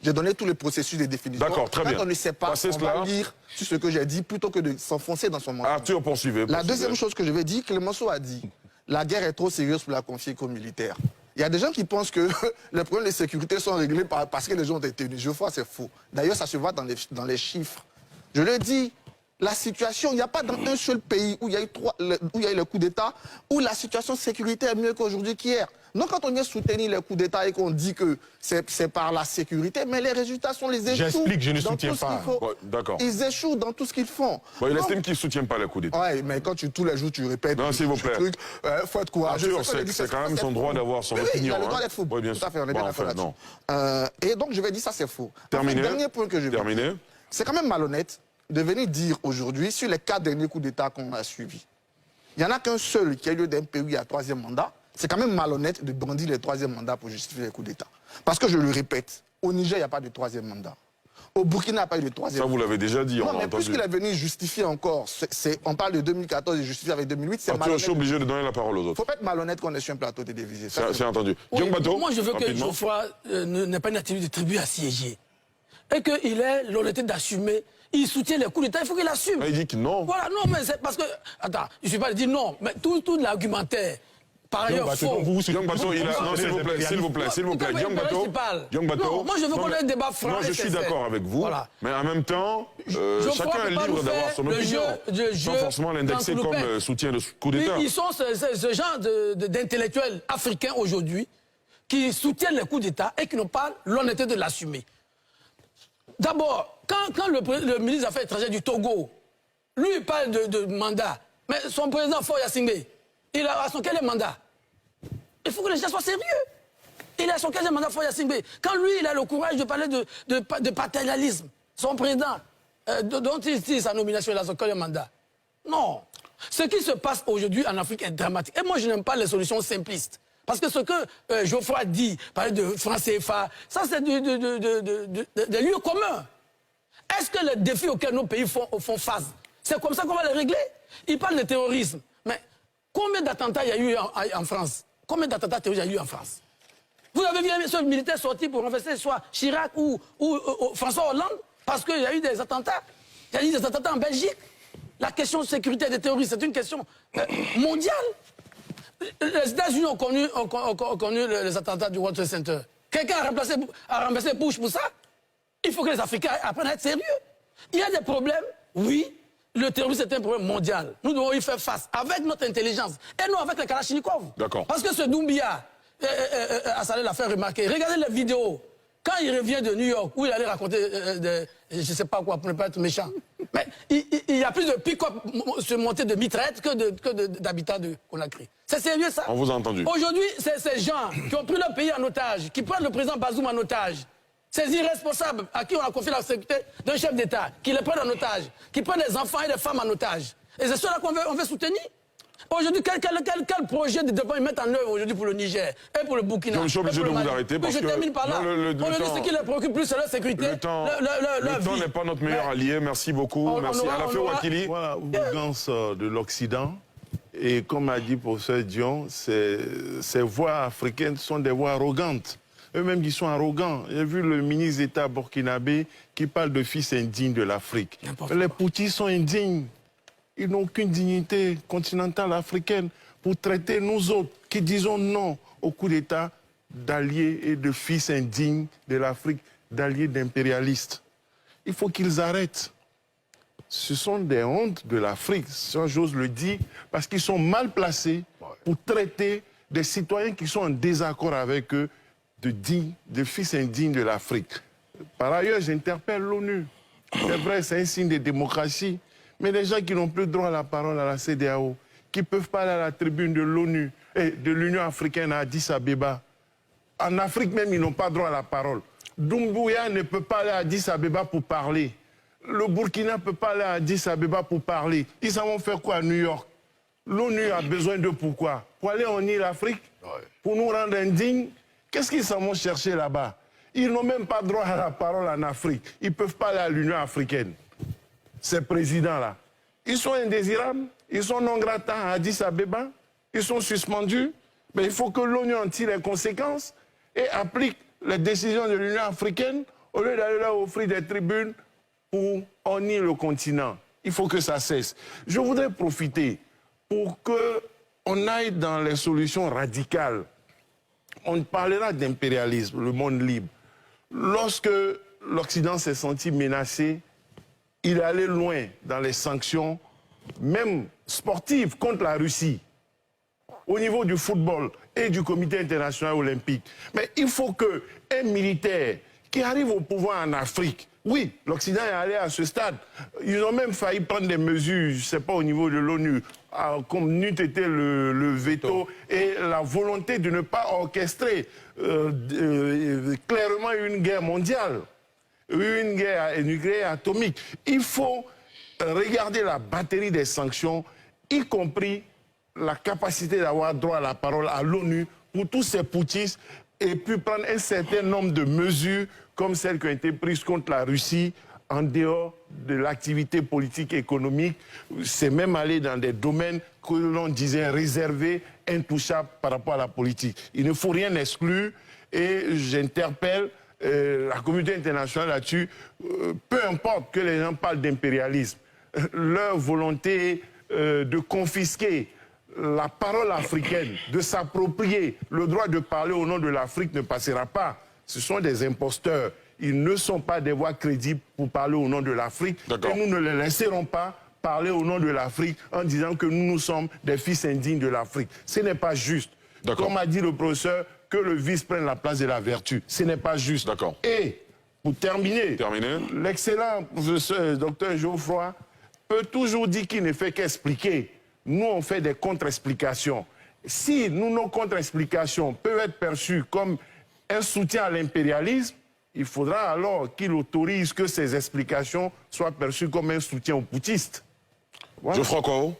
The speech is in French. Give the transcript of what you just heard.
J'ai donné tous les processus de définition. D'accord, très bien. Quand on ne sait pas, on va lire sur ce que j'ai dit plutôt que de s'enfoncer dans son mensonge. Arthur, poursuivez. La deuxième chose que je vais dire, Clémenceau a dit, la guerre est trop sérieuse pour la confier qu'aux militaires. Il y a des gens qui pensent que les problèmes de sécurité sont réglés parce que les gens ont été unis. Je crois que c'est faux. D'ailleurs, ça se voit dans les chiffres. Je le dis, la situation, il n'y a pas dans un seul pays où il y a eu le coup d'État, où la situation sécuritaire est mieux qu'aujourd'hui qu'hier. Donc quand on vient soutenir les coups d'État et qu'on dit que c'est par la sécurité, mais les résultats sont les échoues. J'explique, je ne soutiens pas. Ouais, d'accord. Ils échouent dans tout ce qu'ils font. Bon, il estime qu'ils ne soutiennent pas les coups d'État. Oui, mais quand tous les jours tu répètes... Non, s'il vous plaît. Faut être courageux. Arthur, c'est quand même son droit d'avoir son opinion. Oui, il a le droit d'être fou. Oui, bien sûr. Tout à fait, on est bien d'accord là-dessus. Et donc je vais dire ça c'est faux. Terminé. Le dernier point que je vais dire, c'est quand même malhonnête de venir dire aujourd'hui, sur les 4 derniers coups d'État qu'on a suivis, il n'y en a qu'un seul qui a eu lieu d'un pays à 3e mandat. C'est quand même malhonnête de brandir les 3e mandats pour justifier les coups d'État. Parce que je le répète, au Niger, il n'y a pas de 3e mandat. Au Burkina, il n'y a pas eu de 3e mandat. Ça, vous l'avez déjà dit, on non, a mais entendu. puisqu'il est venu justifier encore, on parle de 2014 et justifier avec 2008, c'est malhonnête. Je suis obligé de donner la parole aux autres. Il ne faut pas être malhonnête quand on est sur un plateau télévisé. C'est entendu. Oui, Bateau, moi, je veux que rapidement. Geoffroy n'ait pas une activité de tribu assiégée. Et qu'il ait l'honnêteté d'assumer. Il soutient les coups d'État, il faut qu'il assume. Il dit que non. Voilà, non, mais c'est parce que... Attends, je ne suis pas de dire non, mais tout l'argumentaire, par ailleurs, faux. Guillaume Bateau, non, s'il vous plaît. Guillaume Bateau. Non, moi je veux qu'on ait un débat franc. Non, je suis d'accord avec vous, voilà. mais en même temps, chacun est libre d'avoir son opinion, sans forcément l'indexer comme soutien de coup d'État. Ils sont ce genre d'intellectuels africains aujourd'hui qui soutiennent les coups d'État et qui n'ont pas l'honnêteté de l'assumer. D'abord, quand le ministre des Affaires étrangères du Togo, lui, il parle de mandat, mais son président Faure Gnassingbé, il a son quel mandat? Il faut que les gens soient sérieux. Il a son 15e mandat, Faure Gnassingbé. Quand lui, il a le courage de parler de paternalisme, son président, dont il dit sa nomination, il a son 15e mandat. Non. Ce qui se passe aujourd'hui en Afrique est dramatique. Et moi, je n'aime pas les solutions simplistes. Parce que ce que Geoffroy dit, parler de franc CFA, ça c'est des lieux communs. Est-ce que les défis auxquels nos pays font face, c'est comme ça qu'on va les régler? Il parle de terrorisme. Mais combien d'attentats il y a eu en France? Combien d'attentats terroristes il y a eu en France? Vous avez vu un seul militaire sorti pour renverser soit Chirac ou François Hollande? Parce qu'il y a eu des attentats. Il y a eu des attentats en Belgique. La question de sécurité des terroristes, c'est une question mondiale. Les États-Unis ont connu les attentats du World Trade Center. Quelqu'un a remplacé Bush pour ça? Il faut que les Africains apprennent à être sérieux. Il y a des problèmes, oui. Le terrorisme est un problème mondial. Nous devons y faire face avec notre intelligence et non avec les Kalachnikov. D'accord. Parce que ce Doumbia, Assalé l'a fait remarquer. Regardez les vidéos. Quand il revient de New York, où il allait raconter, je ne sais pas quoi, pour ne pas être méchant, mais il y a plus de pick-up surmontés de mitraillettes que d'habitants de Conakry. C'est sérieux ça? On vous a entendu. Aujourd'hui, ces gens qui ont pris leur pays en otage, qui prennent le président Bazoum en otage, ces irresponsables à qui on a confié la sécurité d'un chef d'État, qui les prennent en otage, qui prennent des enfants et des femmes en otage. Et c'est cela qu'on veut soutenir. Aujourd'hui, quel projet de développement ils mettent en œuvre aujourd'hui pour le Niger et pour le Burkina? Je suis obligé de vous arrêter parce que... Je termine par là. Aujourd'hui, ce qui les préoccupe plus, c'est leur sécurité, le temps n'est pas notre meilleur allié. Merci beaucoup. Merci. Alafé Ouakili. Voilà, ourgence de l'Occident. Et comme a dit professeur Dion, ces voix africaines sont des voix arrogantes. Eux-mêmes, ils sont arrogants. J'ai vu le ministre d'État burkinabé qui parle de fils indignes de l'Afrique. Les Poutis sont indignes. Ils n'ont aucune dignité continentale africaine pour traiter nous autres qui disons non au coup d'État d'alliés et de fils indignes de l'Afrique, d'alliés d'impérialistes. Il faut qu'ils arrêtent. Ce sont des hontes de l'Afrique, si j'ose le dire, parce qu'ils sont mal placés pour traiter des citoyens qui sont en désaccord avec eux de fils indignes de l'Afrique. Par ailleurs, j'interpelle l'ONU. C'est vrai, c'est un signe de démocratie. Mais les gens qui n'ont plus droit à la parole à la CEDEAO, qui ne peuvent pas aller à la tribune de l'ONU et de l'Union africaine à Addis Abeba, en Afrique même, ils n'ont pas droit à la parole. Doumbouya ne peut pas aller à Addis Abeba pour parler. Le Burkina ne peut pas aller à Addis Abeba pour parler. Ils s'en vont faire quoi à New York? L'ONU a besoin de pourquoi? Pour aller en île Afrique? Pour nous rendre indignes? Qu'est-ce qu'ils s'en vont chercher là-bas? Ils n'ont même pas droit à la parole en Afrique. Ils ne peuvent pas aller à l'Union africaine. Ces présidents-là, ils sont indésirables, ils sont non grata à Addis Abeba, ils sont suspendus. Mais il faut que l'ONU en tire les conséquences et applique les décisions de l'Union africaine au lieu d'aller leur offrir des tribunes pour honnir le continent. Il faut que ça cesse. Je voudrais profiter pour qu'on aille dans les solutions radicales. On parlera d'impérialisme, le monde libre. Lorsque l'Occident s'est senti menacé, il est allé loin dans les sanctions, même sportives, contre la Russie, au niveau du football et du Comité international olympique. Mais il faut qu'un militaire qui arrive au pouvoir en Afrique, oui, l'Occident est allé à ce stade, ils ont même failli prendre des mesures, je ne sais pas, au niveau de l'ONU, comme n'eût été le veto et la volonté de ne pas orchestrer clairement une guerre mondiale, une guerre nucléaire atomique. Il faut regarder la batterie des sanctions, y compris la capacité d'avoir droit à la parole à l'ONU pour tous ces putschistes et puis prendre un certain nombre de mesures comme celles qui ont été prises contre la Russie en dehors de l'activité politique et économique. C'est même aller dans des domaines que l'on disait réservés, intouchables par rapport à la politique. Il ne faut rien exclure et j'interpelle la communauté internationale là-dessus. Peu importe que les gens parlent d'impérialisme, leur volonté de confisquer la parole africaine, de s'approprier le droit de parler au nom de l'Afrique ne passera pas. Ce sont des imposteurs. Ils ne sont pas des voix crédibles pour parler au nom de l'Afrique. Et nous ne les laisserons pas parler au nom de l'Afrique en disant que nous sommes des fils indignes de l'Afrique. Ce n'est pas juste. Comme a dit le professeur, que le vice prenne la place de la vertu. Ce n'est pas juste. Et, pour terminer, l'excellent professeur Dr Geoffroy peut toujours dire qu'il ne fait qu'expliquer. Nous, on fait des contre-explications. Si nos contre-explications peuvent être perçues comme un soutien à l'impérialisme, il faudra alors qu'il autorise que ces explications soient perçues comme un soutien aux putschistes. Voilà. Geoffroy Kouao.